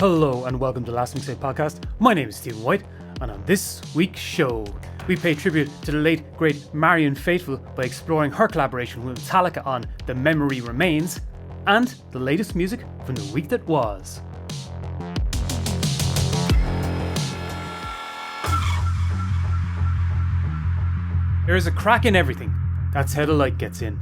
Hello and welcome to Last Mixtape Podcast. My name is Stephen White, and on this week's show, we pay tribute to the late great Marianne Faithfull by exploring her collaboration with Metallica on The Memory Remains, and the latest music from the week that was. There is a crack in everything. That's how the light gets in.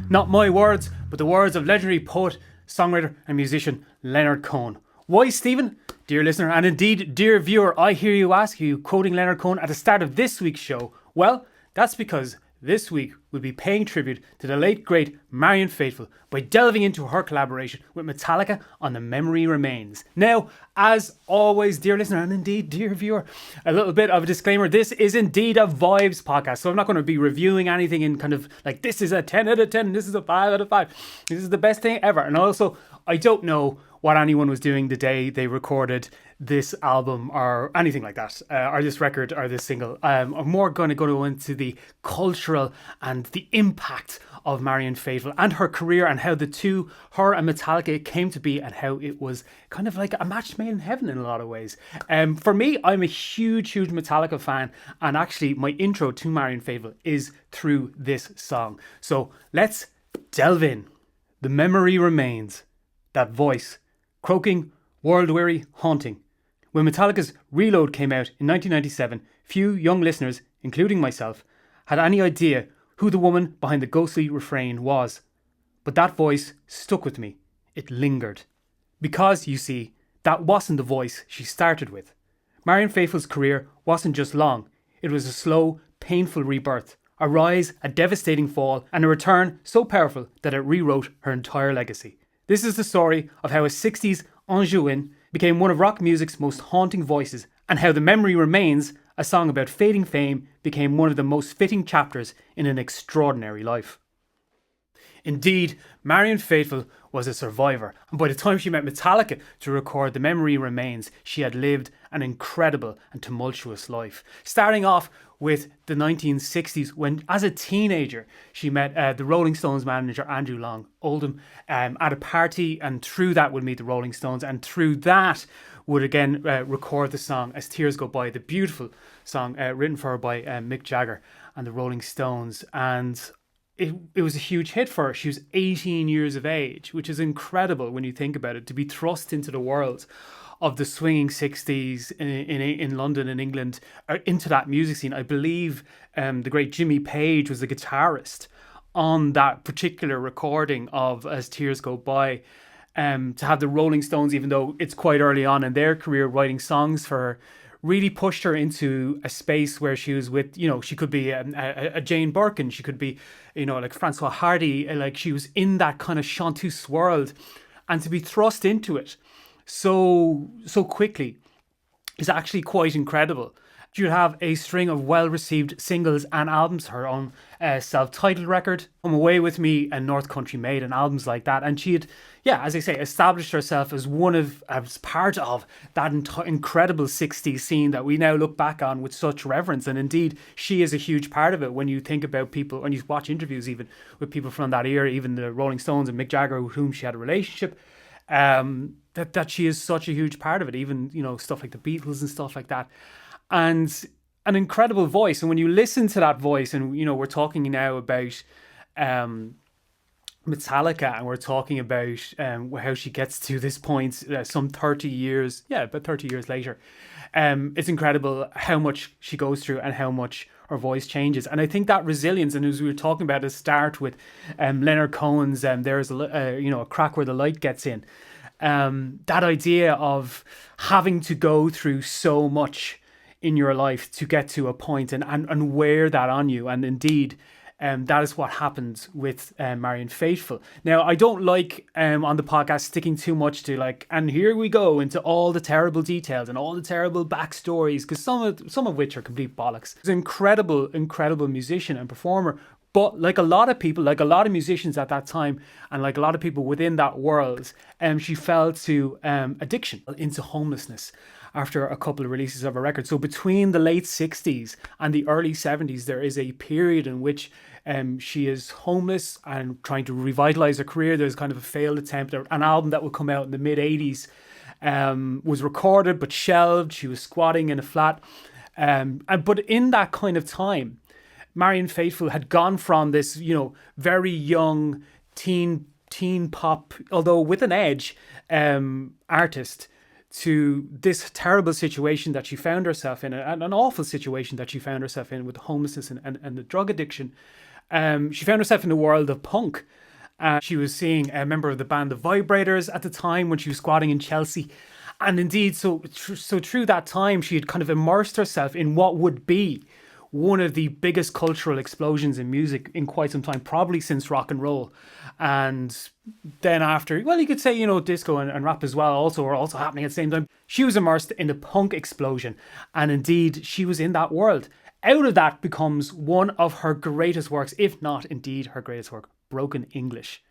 Not my words, but the words of legendary poet, songwriter and musician Leonard Cohen. Why, Stephen? Dear listener, and indeed dear viewer, I hear you ask, you quoting Leonard Cohen at the start of this week's show. Well, that's because this week we'll be paying tribute to the late great Marianne Faithfull by delving into her collaboration with Metallica on The Memory Remains. Now, as always, dear listener, and indeed dear viewer, a little bit of a disclaimer, this is indeed a vibes podcast, so I'm not going to be reviewing anything in kind of like, this is a 10 out of 10, this is a 5 out of 5, this is the best thing ever. And also, I don't know what anyone was doing the day they recorded this album or anything like that, or this record or this single. I'm more going to go into the cultural and the impact of Marianne Faithfull and her career and how the two, her and Metallica, came to be and how it was kind of like a match made in heaven in a lot of ways. For me, I'm a huge Metallica fan, and actually my intro to Marianne Faithfull is through this song. So let's delve in. The Memory Remains. That voice. Croaking, world-weary, haunting. When Metallica's Reload came out in 1997, few young listeners, including myself, had any idea who the woman behind the ghostly refrain was. But that voice stuck with me. It lingered. Because, you see, that wasn't the voice she started with. Marianne Faithfull's career wasn't just long. It was a slow, painful rebirth. A rise, a devastating fall, and a return so powerful that it rewrote her entire legacy. This is the story of how a 60s Angevin became one of rock music's most haunting voices, and how The Memory Remains, a song about fading fame, became one of the most fitting chapters in an extraordinary life. Indeed, Marianne Faithfull was a survivor, and by the time she met Metallica to record The Memory Remains, she had lived an incredible and tumultuous life. Starting off with the 1960s, when as a teenager she met the Rolling Stones manager Andrew Long Oldham at a party, and through that would meet the Rolling Stones, and through that would again record the song As Tears Go By, the beautiful song written for her by Mick Jagger and the Rolling Stones. And it was a huge hit for her. She was 18 years of age, which is incredible when you think about it, to be thrust into the world of the swinging 60s in London and England, into that music scene. I believe the great Jimmy Page was the guitarist on that particular recording of As Tears Go By. To have the Rolling Stones, even though it's quite early on in their career, writing songs for her, really pushed her into a space where she was with, she could be a Jane Birkin, she could be, like Francois Hardy, like she was in that kind of chanteuse world, and to be thrust into it so quickly is actually quite incredible. She would have a string of well-received singles and albums, her own self-titled record, Come Away With Me and North Country Made, and albums like that. And she had, as I say, established herself as part of that incredible 60s scene that we now look back on with such reverence. And indeed, she is a huge part of it when you think about people, when you watch interviews even with people from that era, even the Rolling Stones and Mick Jagger, with whom she had a relationship, that she is such a huge part of it, even, stuff like the Beatles and stuff like that. And an incredible voice. And when you listen to that voice, and we're talking now about Metallica, and we're talking about how she gets to this point some 30 years, about 30 years later, it's incredible how much she goes through and how much her voice changes. And I think that resilience, and as we were talking about at the start with Leonard Cohen's There's a Crack Where the Light Gets In, that idea of having to go through so much in your life to get to a point and wear that on you. And indeed, that is what happened with Marianne Faithfull. Now, I don't like on the podcast sticking too much to and here we go into all the terrible details and all the terrible backstories, because some of which are complete bollocks. She's an incredible musician and performer. But like a lot of people, like a lot of musicians at that time, and like a lot of people within that world, she fell to addiction, into homelessness after a couple of releases of her record. So between the late 60s and the early 70s, there is a period in which she is homeless and trying to revitalize her career. There's kind of a failed attempt, an album that will come out in the mid 80s was recorded but shelved. She was squatting in a flat. But in that kind of time, Marianne Faithfull had gone from this, very young teen pop, although with an edge, artist, to this terrible situation that she found herself in, an awful situation that she found herself in with homelessness and the drug addiction. She found herself in the world of punk. She was seeing a member of the band The Vibrators at the time when she was squatting in Chelsea. And indeed, so through that time, she had kind of immersed herself in what would be one of the biggest cultural explosions in music in quite some time, probably since rock and roll. And then after, well, you could say, disco and rap as well were also happening at the same time. She was immersed in the punk explosion. And indeed, she was in that world. Out of that becomes one of her greatest works, if not indeed her greatest work, Broken English.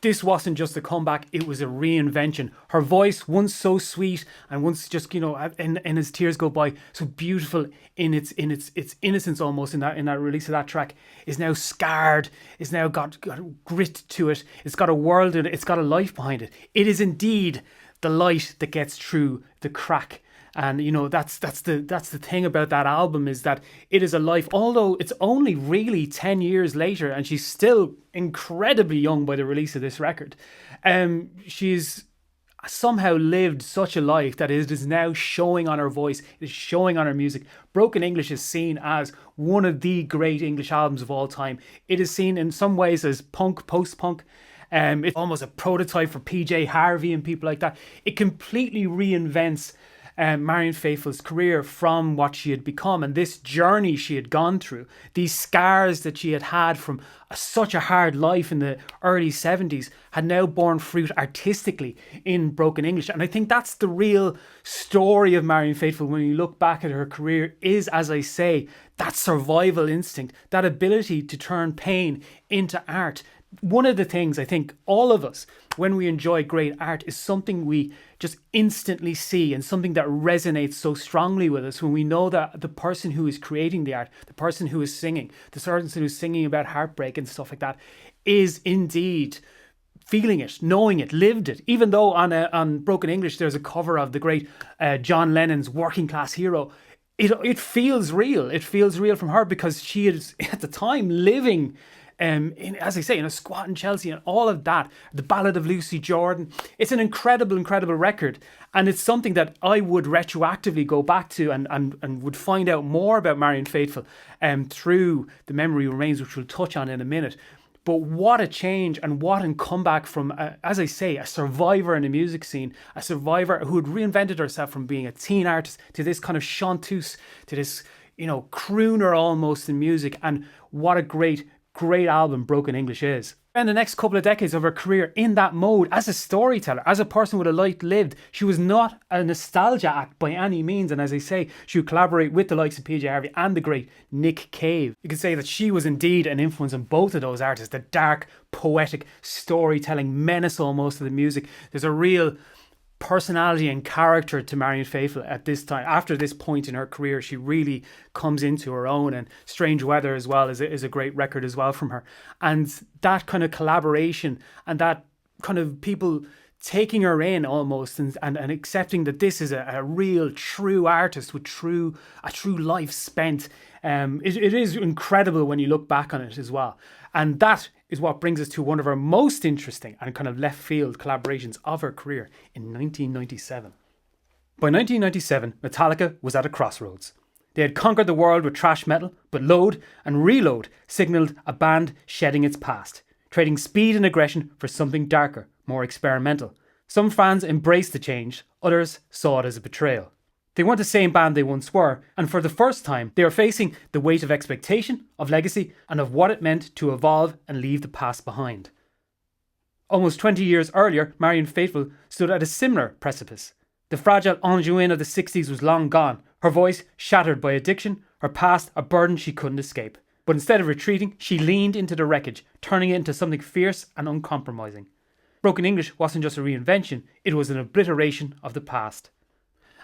This wasn't just a comeback, it was a reinvention. Her voice, once so sweet and once just, and as tears go by, so beautiful in its innocence almost in that release of that track, is now scarred, is now got grit to it, it's got a world in it, it's got a life behind it. It is indeed the light that gets through the crack. And that's the thing about that album, is that it is a life, although it's only really 10 years later and she's still incredibly young by the release of this record. She's somehow lived such a life that it is now showing on her voice, it is showing on her music. Broken English is seen as one of the great English albums of all time. It is seen in some ways as punk, post-punk. It's almost a prototype for PJ Harvey and people like that. It completely reinvents Marianne Faithfull's career from what she had become, and this journey she had gone through, these scars that she had from such a hard life in the early 70s, had now borne fruit artistically in Broken English. And I think that's the real story of Marianne Faithfull when you look back at her career, is, as I say, that survival instinct, that ability to turn pain into art. One of the things I think all of us, when we enjoy great art, is something we just instantly see and something that resonates so strongly with us when we know that the person who is creating the art, the person who is singing, the person who's singing about heartbreak and stuff like that, is indeed feeling it, knowing it, lived it. Even though on Broken English there's a cover of the great John Lennon's Working Class Hero, it feels real. It feels real from her because she is at the time living as I say, in a squat in Chelsea and all of that. The Ballad of Lucy Jordan. It's an incredible record. And it's something that I would retroactively go back to and would find out more about Marianne Faithfull through The Memory Remains, which we'll touch on in a minute. But what a change and what a comeback from, as I say, a survivor in the music scene, a survivor who had reinvented herself from being a teen artist to this kind of chanteuse, to this, crooner almost in music. And what a great album Broken English is. And the next couple of decades of her career in that mode as a storyteller, as a person with a life lived. She was not a nostalgia act by any means, and as I say, she would collaborate with the likes of PJ Harvey and the great Nick Cave. You could say that she was indeed an influence on both of those artists, the dark, poetic, storytelling menace almost of the music. There's a real personality and character to Marianne Faithfull at this time. After this point in her career, she really comes into her own, and Strange Weather as well is a great record as well from her. And that kind of collaboration and that kind of people taking her in almost and accepting that this is a real true artist with a true life spent. It is incredible when you look back on it as well. And that is what brings us to one of her most interesting and kind of left field collaborations of her career in 1997. By 1997, Metallica was at a crossroads. They had conquered the world with thrash metal, but Load and Reload signalled a band shedding its past, trading speed and aggression for something darker, more experimental. Some fans embraced the change, others saw it as a betrayal. They weren't the same band they once were, and for the first time, they are facing the weight of expectation, of legacy, and of what it meant to evolve and leave the past behind. Almost 20 years earlier, Marianne Faithfull stood at a similar precipice. The fragile Angevin of the 60s was long gone, her voice shattered by addiction, her past a burden she couldn't escape. But instead of retreating, she leaned into the wreckage, turning it into something fierce and uncompromising. Broken English wasn't just a reinvention, it was an obliteration of the past.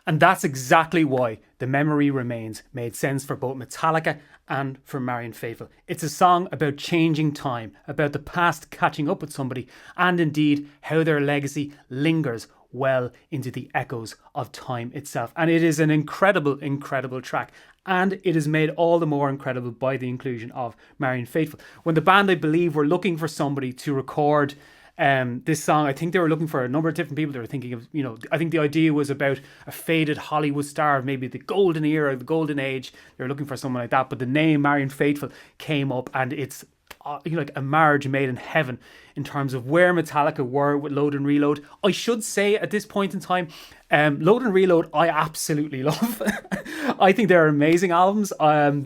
And that's exactly why The Memory Remains made sense for both Metallica and for Marianne Faithfull. It's a song about changing time, about the past catching up with somebody, and indeed how their legacy lingers well into the echoes of time itself. And it is an incredible, incredible track. And it is made all the more incredible by the inclusion of Marianne Faithfull. When the band, I believe, were looking for somebody to record this song, I think they were looking for a number of different people. They were thinking of, I think the idea was about a faded Hollywood star of maybe the golden era, the golden age. They were looking for someone like that. But the name Marianne Faithfull came up, and it's like a marriage made in heaven in terms of where Metallica were with Load and Reload. I should say at this point in time, Load and Reload I absolutely love. I think they're amazing albums.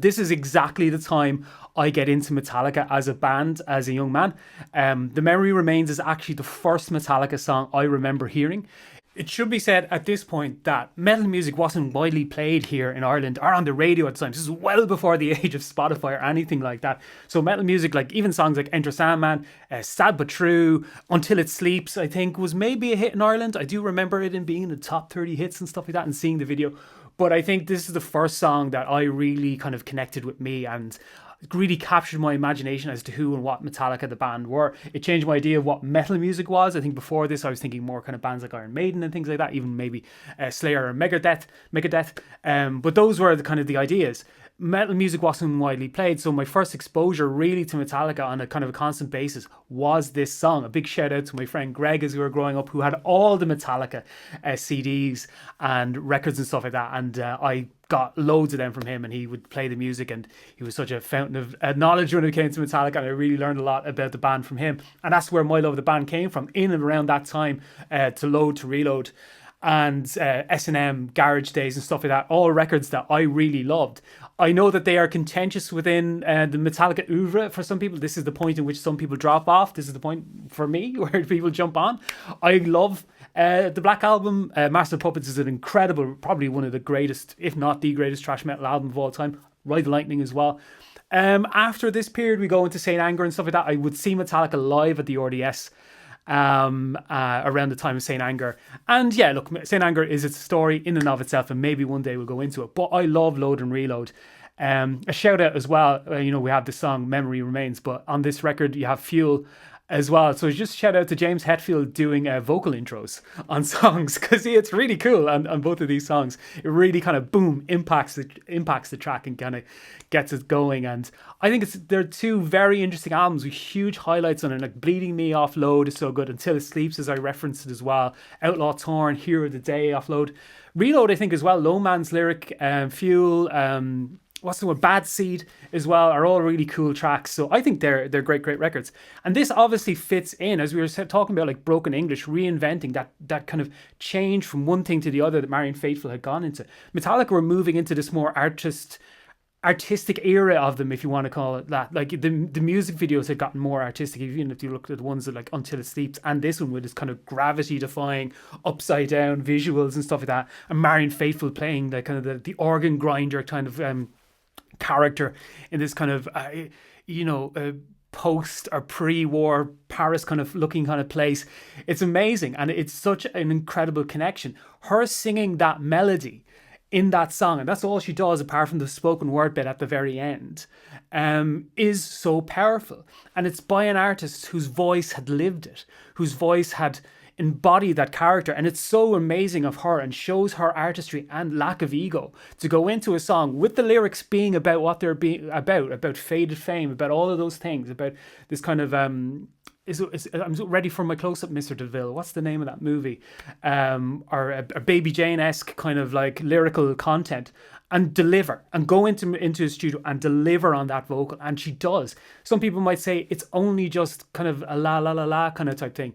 This is exactly the time I get into Metallica as a band, as a young man. The Memory Remains is actually the first Metallica song I remember hearing. It should be said at this point that metal music wasn't widely played here in Ireland or on the radio at the time. This is well before the age of Spotify or anything like that. So metal music, like even songs like Enter Sandman, Sad But True, Until It Sleeps, I think was maybe a hit in Ireland. I do remember it in being in the top 30 hits and stuff like that and seeing the video. But I think this is the first song that I really kind of connected with me and really captured my imagination as to who and what Metallica the band were. It changed my idea of what metal music was. I think before this I was thinking more kind of bands like Iron Maiden and things like that, even maybe Slayer or Megadeth. But those were the kind of the ideas. Metal music wasn't widely played, so my first exposure really to Metallica on a kind of a constant basis was this song. A big shout out to my friend Greg as we were growing up, who had all the Metallica CDs and records and stuff like that, and I got loads of them from him, and he would play the music, and he was such a fountain of knowledge when it came to Metallica, and I really learned a lot about the band from him, and that's where my love of the band came from, in and around that time, to Load, to Reload, and S&M, Garage Days and stuff like that, all records that I really loved. I know that they are contentious within the Metallica oeuvre for some people. This is the point in which some people drop off. This is the point for me where people jump on. I love the Black Album. Master of Puppets is an incredible, probably one of the greatest, if not the greatest thrash metal album of all time. Ride the Lightning as well. After this period, we go into Saint Anger and stuff like that. I would see Metallica live at the RDS around the time of Saint Anger, and yeah, look, Saint Anger is its story in and of itself, and maybe one day we'll go into it, but I love Load and Reload. A shout out as well, we have the song Memory Remains, but on this record you have Fuel as well, so just shout out to James Hetfield doing vocal intros on songs, because it's really cool on both of these songs. It really kind of boom impacts the track and kind of gets it going, and I think they're two very interesting albums with huge highlights on it. Like Bleeding Me off Load is so good, Until It Sleeps, as I referenced it as well, Outlaw Torn, Hero of the Day off Load, Reload I think as well, Low Man's Lyric, Fuel, what's the one, Bad Seed as well, are all really cool tracks. So I think they're great records. And this obviously fits in, as we were talking about, like Broken English, reinventing that kind of change from one thing to the other that Marianne Faithfull had gone into. Metallica were moving into this more artistic era of them, if you want to call it that. Like the music videos had gotten more artistic, even if you look at the ones that like Until It Sleeps, and this one with this kind of gravity defying upside down visuals and stuff like that, and Marianne Faithfull playing the kind of the organ grinder kind of character in this kind of post or pre-war Paris kind of looking kind of place. It's amazing, and it's such an incredible connection. Her singing that melody in that song, and that's all she does apart from the spoken word bit at the very end, is so powerful. And it's by an artist whose voice had lived it, whose voice had embodied that character, and it's so amazing of her and shows her artistry and lack of ego to go into a song with the lyrics being about what they're being about faded fame, about all of those things, about this kind of I'm ready for my close-up, Mr. DeVille. What's the name of that movie? Or a Baby Jane-esque kind of like lyrical content, and deliver and go into a studio and deliver on that vocal, and she does. Some people might say it's only just kind of a la la la la kind of type thing,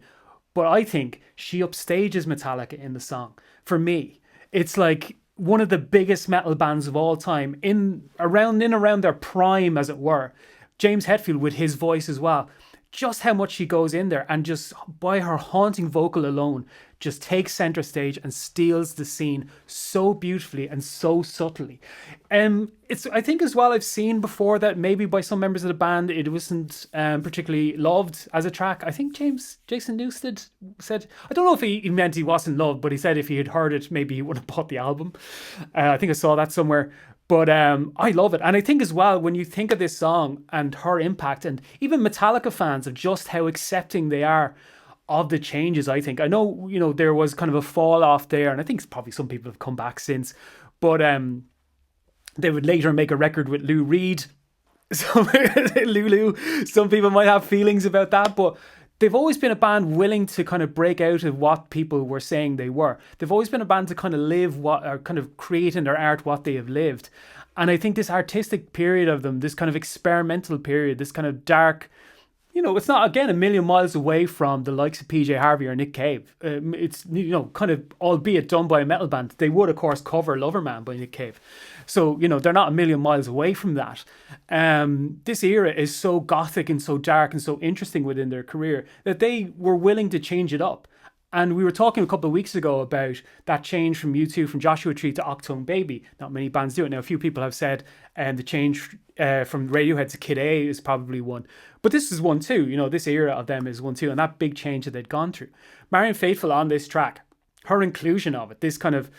but I think she upstages Metallica in the song. For me, it's like one of the biggest metal bands of all time, in around their prime, as it were. James Hetfield with his voice as well. Just how much she goes in there, and just by her haunting vocal alone, just takes center stage and steals the scene so beautifully and so subtly. I think as well, I've seen before that maybe by some members of the band it wasn't particularly loved as a track. I think Jason Newsted said, I don't know if he meant he wasn't loved, but he said if he had heard it, maybe he would have bought the album. I think I saw that somewhere. But I love it. And I think as well, when you think of this song and her impact, and even Metallica fans of just how accepting they are of the changes, I think. I know, there was kind of a fall off there, and I think probably some people have come back since, but they would later make a record with Lou Reed. So Lulu, some people might have feelings about that, but they've always been a band willing to kind of break out of what people were saying they were. They've always been a band to kind of live what, or kind of create in their art what they have lived. And I think this artistic period of them, this kind of experimental period, this kind of dark, it's not, again, a million miles away from the likes of PJ Harvey or Nick Cave. It's, kind of, albeit done by a metal band. They would, of course, cover Loverman by Nick Cave. So, they're not a million miles away from that. This era is so gothic and so dark and so interesting within their career that they were willing to change it up. And we were talking a couple of weeks ago about that change from U2, from Joshua Tree to Octone Baby. Not many bands do it. Now, a few people have said the change from Radiohead to Kid A is probably one. But this is one too. This era of them is one too. And that big change that they'd gone through. Marianne Faithfull on this track, her inclusion of it, this kind of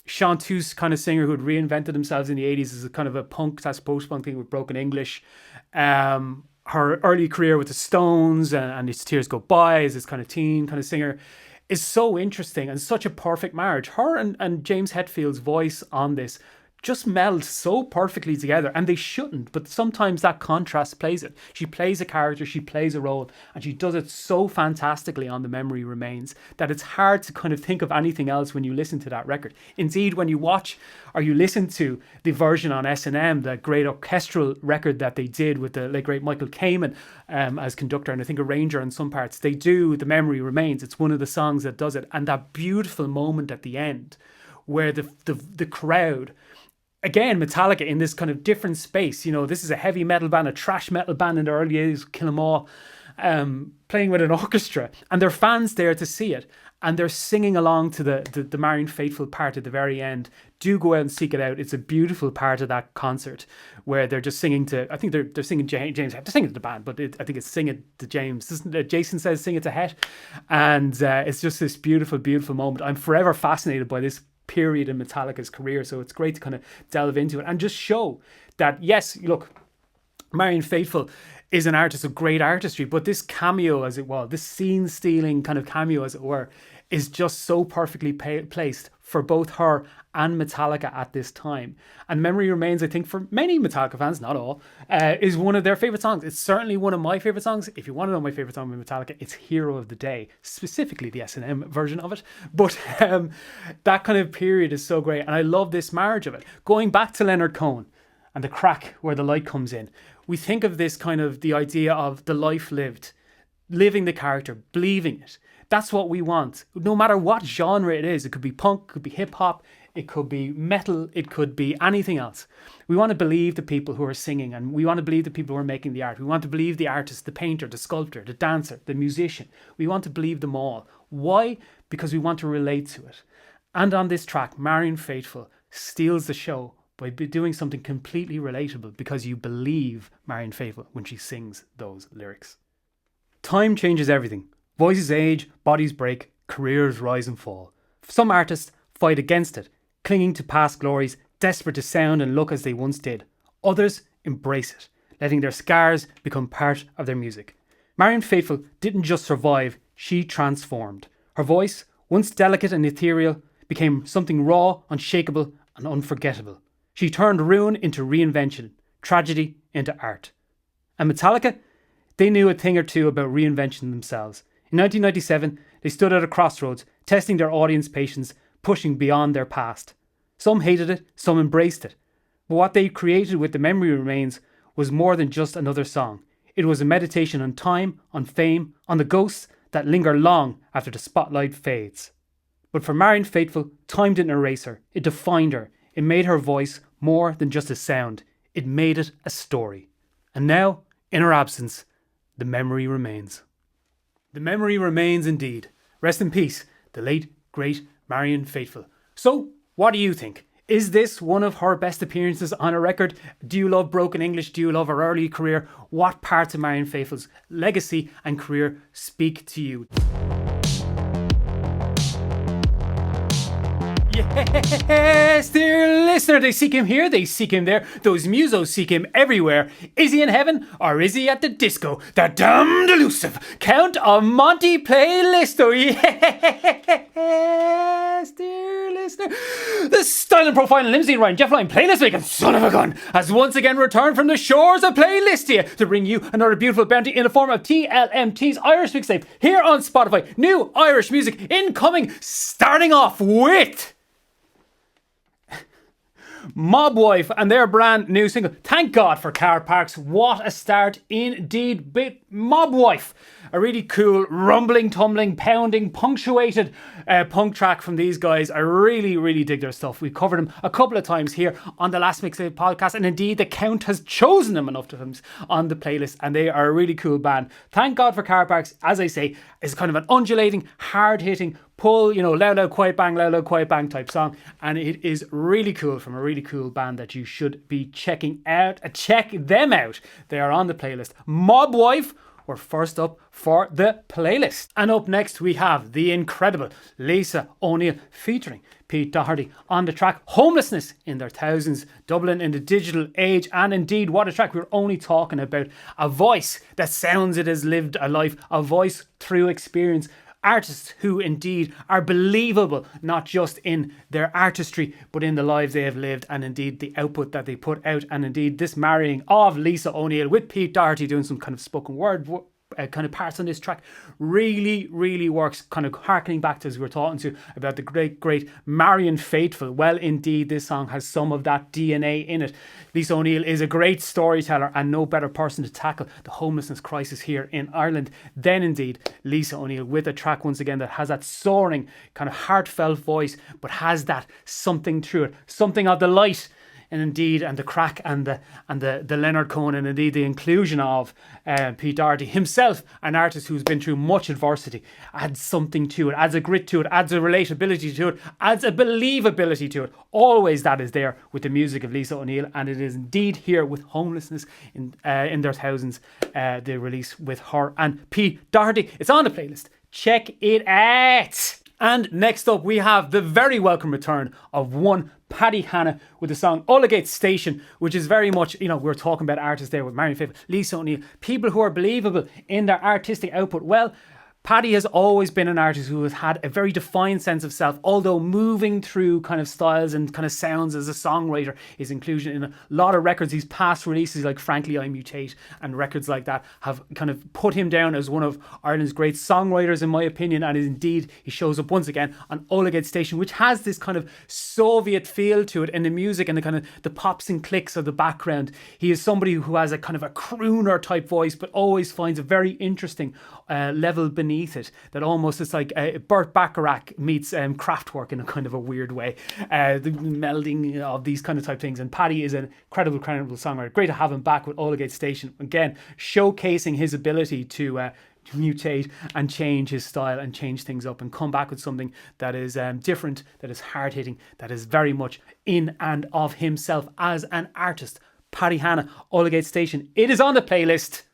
chanteuse kind of singer who had reinvented themselves in the 80s as a kind of a punk, that's post-punk thing with broken English. Her early career with the Stones and Its Tears Go By as this kind of teen kind of singer is so interesting and such a perfect marriage. Her and James Hetfield's voice on this just meld so perfectly together, and they shouldn't, but sometimes that contrast plays it. She plays a character, she plays a role, and she does it so fantastically on The Memory Remains that it's hard to kind of think of anything else when you listen to that record. Indeed, when you watch or you listen to the version on S&M, the great orchestral record that they did with the late great Michael Kamen as conductor, and I think arranger on some parts, they do The Memory Remains. It's one of the songs that does it, and that beautiful moment at the end where the crowd, again, Metallica in this kind of different space. This is a heavy metal band, a thrash metal band in the early days, Kill 'Em All, playing with an orchestra, and there are fans there to see it, and they're singing along to the Marianne Faithfull part at the very end. Do go out and seek it out. It's a beautiful part of that concert where they're just singing to, I think they're singing James, they're singing to the band, but I think it's Sing It to James. Jason says Sing It to Het, and it's just this beautiful, beautiful moment. I'm forever fascinated by this period in Metallica's career, so it's great to kind of delve into it and just show that, yes, look, Marianne Faithfull is an artist of great artistry, but this cameo, as it were, this scene-stealing kind of cameo, as it were, is just so perfectly placed for both her and Metallica at this time. And Memory Remains, I think, for many Metallica fans, not all, is one of their favourite songs. It's certainly one of my favourite songs. If you want to know my favourite song by Metallica, it's Hero of the Day, specifically the S&M version of it. But that kind of period is so great, and I love this marriage of it. Going back to Leonard Cohen and the crack where the light comes in, we think of this kind of the idea of the life lived, living the character, believing it. That's what we want. No matter what genre it is, it could be punk, it could be hip hop, it could be metal, it could be anything else. We want to believe the people who are singing, and we want to believe the people who are making the art. We want to believe the artist, the painter, the sculptor, the dancer, the musician. We want to believe them all. Why? Because we want to relate to it. And on this track, Marianne Faithfull steals the show by doing something completely relatable, because you believe Marianne Faithfull when she sings those lyrics. Time changes everything. Voices age, bodies break, careers rise and fall. Some artists fight against it, clinging to past glories, desperate to sound and look as they once did. Others embrace it, letting their scars become part of their music. Marianne Faithfull didn't just survive, she transformed. Her voice, once delicate and ethereal, became something raw, unshakable and unforgettable. She turned ruin into reinvention, tragedy into art. And Metallica? They knew a thing or two about reinvention themselves. In 1997, they stood at a crossroads, testing their audience patience, pushing beyond their past. Some hated it, some embraced it. But what they created with The Memory Remains was more than just another song. It was a meditation on time, on fame, on the ghosts that linger long after the spotlight fades. But for Marianne Faithfull, time didn't erase her. It defined her. It made her voice more than just a sound. It made it a story. And now, in her absence, the memory remains. The memory remains indeed. Rest in peace, the late, great Marianne Faithfull. So, what do you think? Is this one of her best appearances on a record? Do you love broken English? Do you love her early career? What parts of Marianne Faithfull's legacy and career speak to you? Yes, dear listener, they seek him here, they seek him there. Those musos seek him everywhere. Is he in heaven or is he at the disco? The damned elusive Count of Monte playlist. Oh yes, dear listener. The style and profiling limousine riding Jeff Lynne playlist making son of a gun has once again returned from the shores of Playlistia to bring you another beautiful bounty in the form of TLMT's Irish mixtape here on Spotify. New Irish music incoming, starting off with Mob Wife and their brand new single, Thank God for Car Parks. What a start indeed. Mob Wife, a really cool, rumbling, tumbling, pounding, punctuated punk track from these guys. I really dig their stuff. We covered them a couple of times here on the Last Mixtape podcast, and indeed the Count has chosen them enough times on the playlist, and they are a really cool band. Thank God for Car Parks, as I say, is kind of an undulating, hard-hitting, pull, loud, quiet, bang type song, and it is really cool from a really cool band that you should be checking out. Check them out. They are on the playlist. Mob Wife were first up for the playlist. And up next we have the incredible Lisa O'Neill featuring Pete Doherty on the track Homelessness in Their Thousands, Dublin in the digital age. And indeed, what a track. We're only talking about a voice that sounds it has lived a life, a voice through experience. Artists who indeed are believable, not just in their artistry, but in the lives they have lived, and indeed the output that they put out. And indeed this marrying of Lisa O'Neill with Pete Doherty doing some kind of spoken word kind of parts on this track really works, kind of harkening back to, as we were talking to about the great Marianne Faithfull. Well, indeed, this song has some of that DNA in it. Lisa O'Neill is a great storyteller and no better person to tackle the homelessness crisis here in Ireland than indeed Lisa O'Neill, with a track once again that has that soaring kind of heartfelt voice, but has that something through it, something of the light. And indeed, and the crack and the Leonard Cohen, and indeed the inclusion of Pete Doherty himself, an artist who's been through much adversity, adds something to it, adds a grit to it, adds a relatability to it, adds a believability to it. Always that is there with the music of Lisa O'Neill, and it is indeed here with Homelessness in Their Thousands, the release with her and Pete Doherty. It's on the playlist. Check it out. And next up we have the very welcome return of one Paddy Hanna with the song Ulligate Station, which is very much, we're talking about artists there with Marianne Faithfull, Lisa O'Neill, people who are believable in their artistic output. Well, Paddy has always been an artist who has had a very defined sense of self, although moving through kind of styles and kind of sounds as a songwriter. His inclusion in a lot of records, his past releases like Frankly I Mutate and records like that have kind of put him down as one of Ireland's great songwriters, in my opinion. And indeed, he shows up once again on Ulligate Station, which has this kind of Soviet feel to it in the music and the kind of the pops and clicks of the background. He is somebody who has a kind of a crooner type voice, but always finds a very interesting level beneath it, that almost it's like Burt Bacharach meets Kraftwerk in a kind of a weird way, the melding of these kind of type things. And Paddy is an incredible songwriter. Great to have him back with Ulligate Station again, showcasing his ability to mutate and change his style and change things up and come back with something that is different, that is hard-hitting, that is very much in and of himself as an artist. Paddy Hanna, Ulligate Station. It is on the playlist.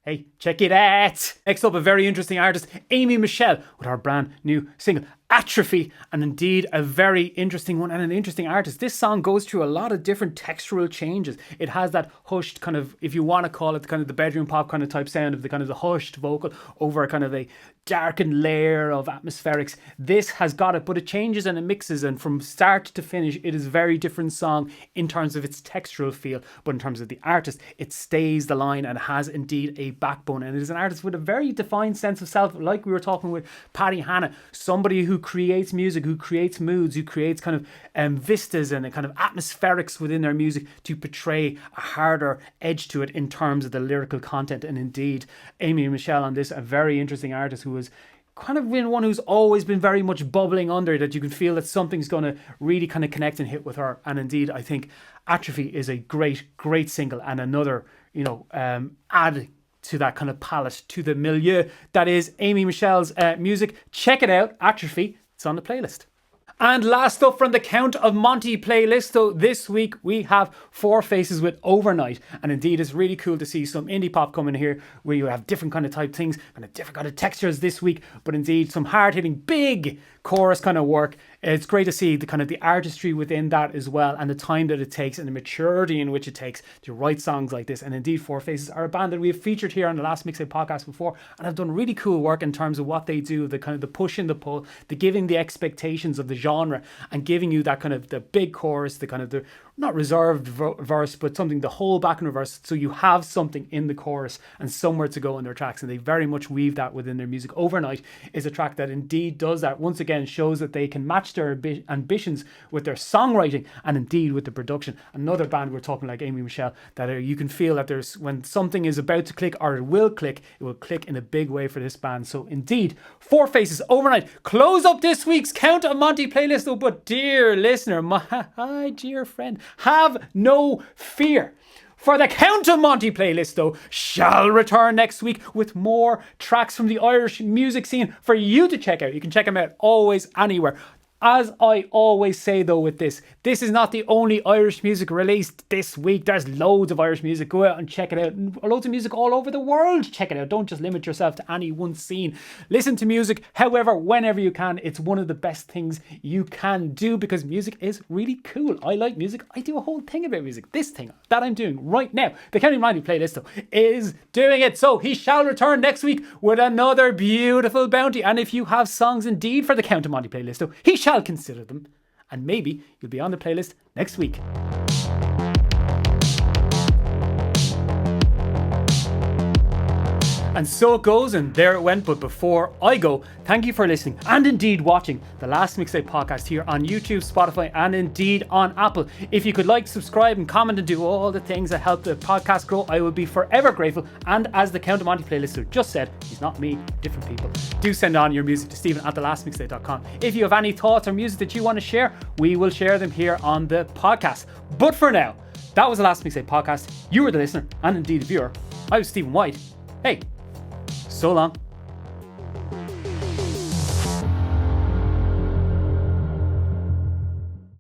Hey, check it out. Next up, a very interesting artist, Amy Michelle, with her brand new single, Atrophy, and indeed a very interesting one and an interesting artist. This song goes through a lot of different textural changes. It has that hushed kind of, if you want to call it kind of the bedroom pop kind of type sound of the kind of the hushed vocal over a kind of a darkened layer of atmospherics. This has got it, but it changes and it mixes, and from start to finish it is a very different song in terms of its textural feel, but in terms of the artist it stays the line and has indeed a backbone, and it is an artist with a very defined sense of self, like we were talking with Paddy Hanna, somebody who creates music, who creates moods, who creates kind of vistas and a kind of atmospherics within their music to portray a harder edge to it in terms of the lyrical content. And indeed, Amy Michelle on this, a very interesting artist who has kind of been one who's always been very much bubbling under, that you can feel that something's going to really kind of connect and hit with her. And indeed, I think Atrophy is a great single and another, add to that kind of palette, to the milieu that is Amy Michelle's music. Check it out, Atrophy. It's on the playlist. And last up from the Count of Monty playlist, though, this week we have Four Faces with Overnight. And indeed, it's really cool to see some indie pop coming here where you have different kind of type things and different kind of textures this week. But indeed, some hard-hitting, big chorus kind of work. It's great to see the kind of the artistry within that as well, and the time that it takes and the maturity in which it takes to write songs like this. And indeed, Four Faces are a band that we've featured here on the Last Mixtape podcast before, and have done really cool work in terms of what they do, the kind of the push and the pull, the giving the expectations of the genre and giving you that kind of the big chorus, the kind of the not reserved verse, but something to hold back in reverse, so you have something in the chorus and somewhere to go in their tracks. And they very much weave that within their music. Overnight is a track that indeed does that. Once again, shows that they can match their ambitions with their songwriting and indeed with the production. Another band we're talking like Amy Michelle, that you can feel that there's when something is about to click, or it will click in a big way for this band. So indeed, Four Faces, Overnight, close up this week's Count of Monty playlist. Though, but dear listener, my dear friend, have no fear. For the Count of Monty playlist, though, shall return next week with more tracks from the Irish music scene for you to check out. You can check them out always, anywhere. As I always say, though, with this is not the only Irish music released this week. There's loads of Irish music. Go out and check it out. Loads of music all over the world. Check it out. Don't just limit yourself to any one scene. Listen to music, however, whenever you can. It's one of the best things you can do because music is really cool. I like music. I do a whole thing about music. This thing that I'm doing right now, the County Monty playlist, though, is doing it. So he shall return next week with another beautiful bounty. And if you have songs indeed for the Count of Monty playlist, though, he shall consider them, and maybe you'll be on the playlist next week. And so it goes, and there it went. But before I go, thank you for listening and indeed watching the Last Mixtape podcast here on YouTube, Spotify, and indeed on Apple. If you could like, subscribe, and comment and do all the things that help the podcast grow, I would be forever grateful. And as the Count of Monty playlister just said, he's not me, different people. Do send on your music to Stephen@thelastmixtape.com. If you have any thoughts or music that you want to share, we will share them here on the podcast. But for now, that was the Last Mixtape podcast. You were the listener and indeed the viewer. I was Stephen White. Hey, so long.